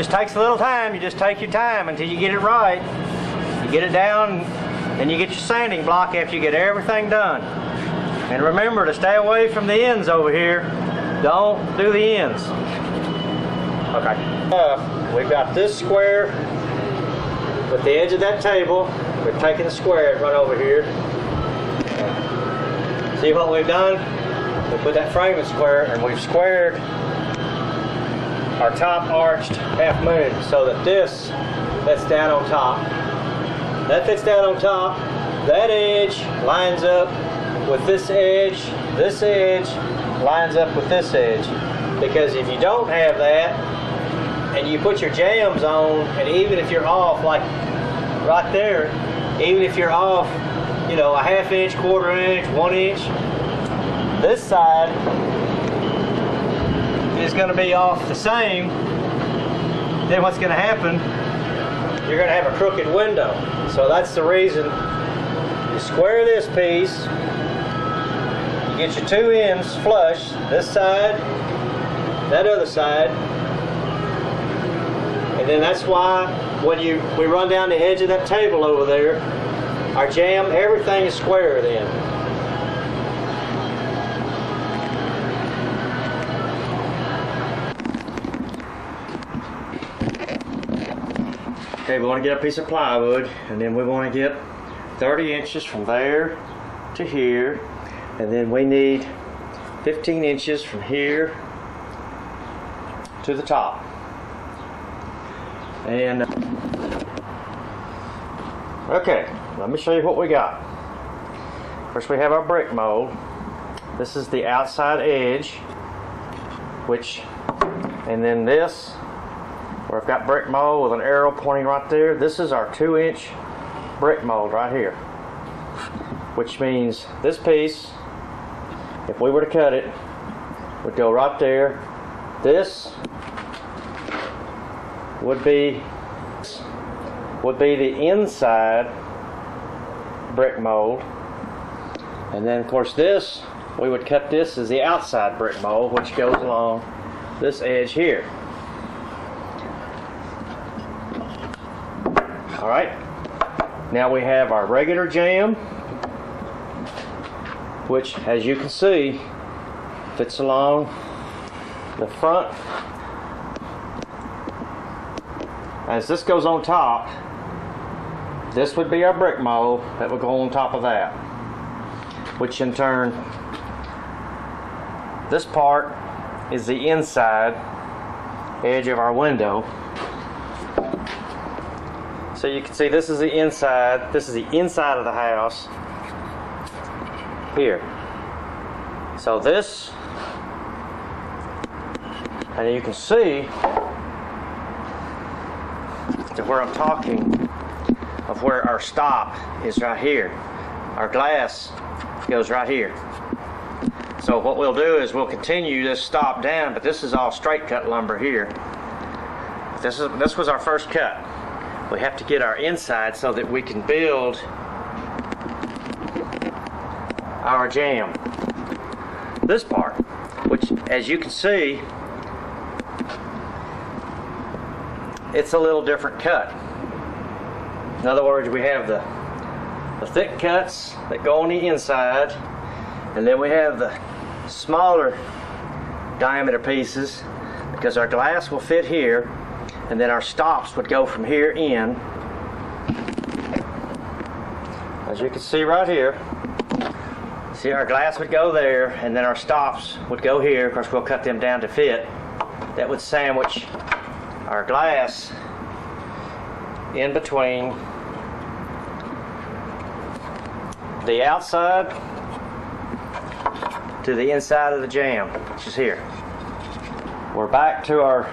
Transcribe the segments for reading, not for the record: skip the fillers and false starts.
just takes a little time. You just take your time until you get it right. You get it down, and you get your sanding block after you get everything done. And remember to stay away from the ends over here. Don't do the ends. Okay. We've got this square with the edge of that table. We're taking the square and run over here. See what we've done? We put that framing square and we've squared our top arched half moon so that this fits down on top. That fits down on top. That edge lines up with this edge lines up with this edge. Because if you don't have that, and you put your jambs on, and even if you're off, like right there, even if you're off, you know, a ½ inch, ¼ inch, 1 inch, this side is going to be off the same. Then what's going to happen, you're going to have a crooked window. So that's the reason you square this piece, you get your two ends flush, this side, that other side, and then that's why when we run down the edge of that table over there, our jamb, everything is square then. Okay, we want to get a piece of plywood, and then we want to get 30 inches from there to here, and then we need 15 inches from here to the top. And okay, let me show you what we got. First we have our brick mold. This is the outside edge, and then this, where I've got brick mold with an arrow pointing right there, this is our 2-inch brick mold right here. Which means this piece, if we were to cut it, would go right there. This would be the inside brick mold, and then of course this, we would cut this as the outside brick mold, which goes along this edge here. Alright, now we have our regular jamb, which, as you can see, fits along the front. As this goes on top, this would be our brick mold that would go on top of that, which in turn, this part is the inside edge of our window. So you can see this is the inside of the house here. So this, and you can see to where I'm talking of where our stop is right here. Our glass goes right here. So what we'll do is we'll continue this stop down, but this is all straight cut lumber here. This was our first cut. We have to get our inside so that we can build our jamb. This part, which as you can see, it's a little different cut. In other words, we have the thick cuts that go on the inside, and then we have the smaller diameter pieces, because our glass will fit here, and then our stops would go from here in. As you can see right here, see, our glass would go there, and then our stops would go here. Of course, we'll cut them down to fit. That would sandwich our glass in between the outside to the inside of the jamb, which is here. We're back to our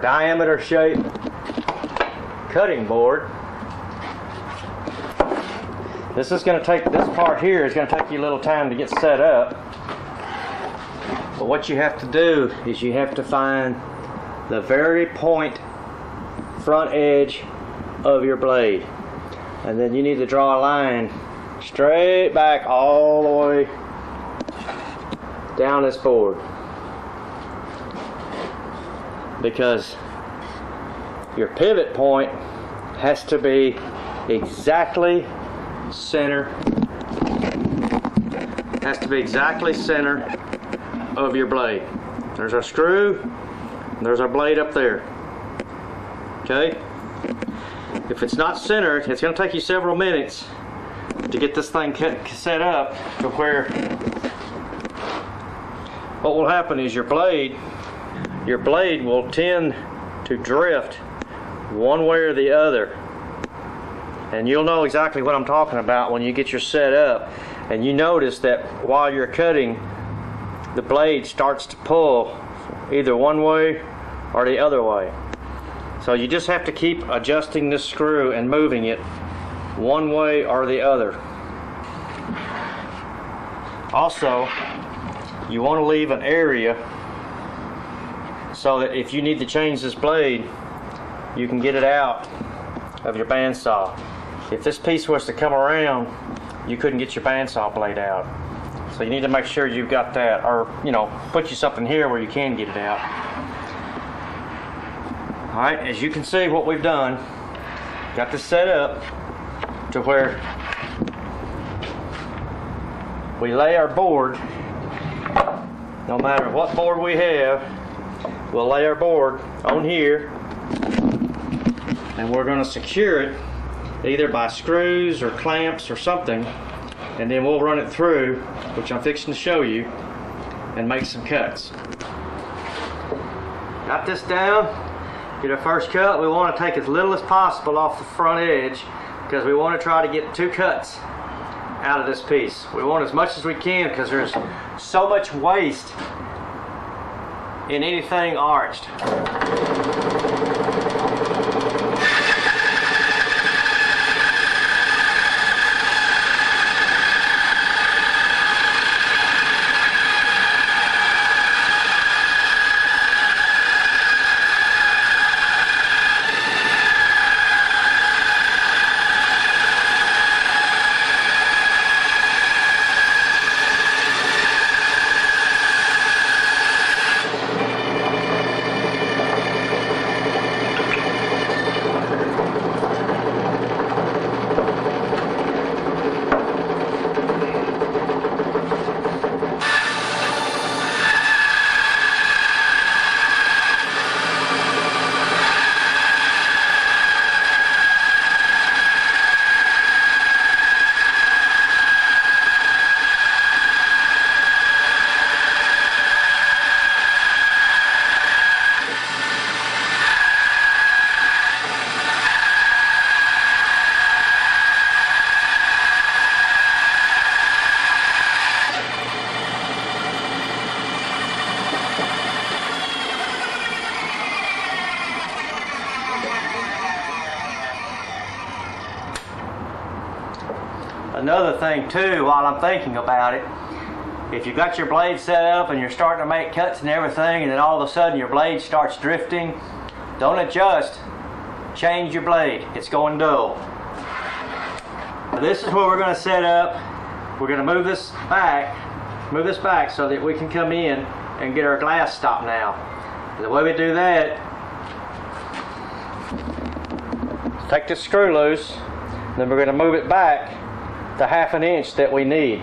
diameter shape cutting board. This part here is going to take you a little time to get set up. But what you have to do is you have to find the very point front edge of your blade. And then you need to draw a line straight back all the way down this board. because your pivot point has to be exactly center. Has to be exactly center of your blade. There's our screw, and there's our blade up there. Okay? If it's not centered, it's going to take you several minutes to get this thing set up to where what will happen is your blade will tend to drift one way or the other. And you'll know exactly what I'm talking about when you get your set up and you notice that while you're cutting, the blade starts to pull either one way or the other way. So you just have to keep adjusting this screw and moving it one way or the other. Also, you want to leave an area so that if you need to change this blade, you can get it out of your bandsaw. If this piece was to come around, you couldn't get your bandsaw blade out. So you need to make sure you've got that, or put you something here where you can get it out. Alright, as you can see what we've done, got this set up to where we lay our board. No matter what board we have, we'll lay our board on here, and we're going to secure it either by screws or clamps or something, and then we'll run it through, which I'm fixing to show you, and make some cuts. Got this down. Get our first cut. We want to take as little as possible off the front edge because we want to try to get 2 cuts out of this piece. We want as much as we can because there's so much waste in anything arched. Another thing too, while I'm thinking about it, if you've got your blade set up and you're starting to make cuts and everything, and then all of a sudden your blade starts drifting, don't adjust, change your blade. It's going dull. Now this is where we're going to set up. We're going to move this back so that we can come in and get our glass stopped now. And the way we do that, take this screw loose, then we're going to move it back the 1/2 inch that we need.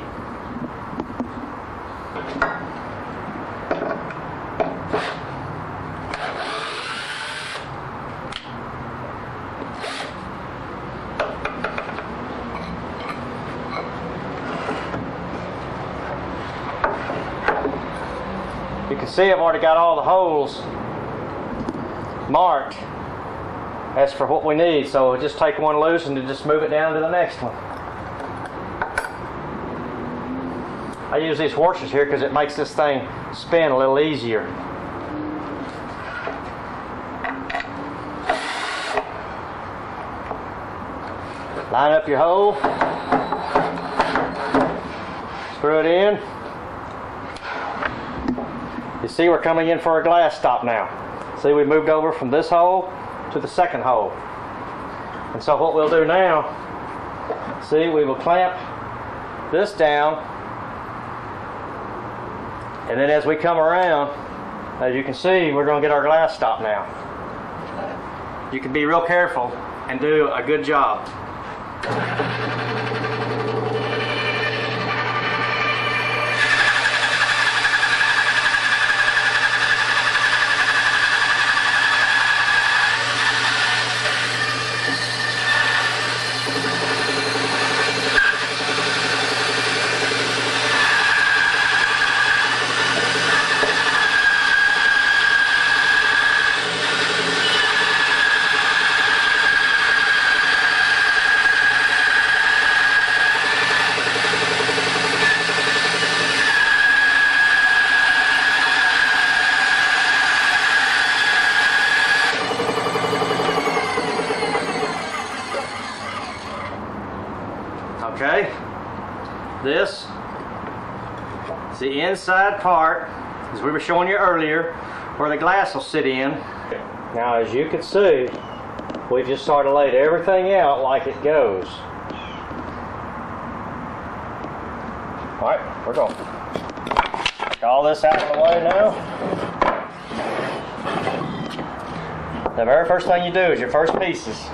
You can see I've already got all the holes marked as for what we need, so we'll just take one loose and then just move it down to the next one. I use these washers here because it makes this thing spin a little easier. Line up your hole, screw it in. You see we're coming in for a glass stop now. See, we moved over from this hole to the second hole. And so what we'll do now, see, we will clamp this down, and then as we come around, As you can see, we're going to get our glass stopped now. You can be real careful and do a good job. Okay, this is the inside part, as we were showing you earlier, where the glass will sit in. Now, as you can see, we've just started to lay everything out like it goes. Alright, we're going to take all this out of the way now. The very first thing you do is your first pieces.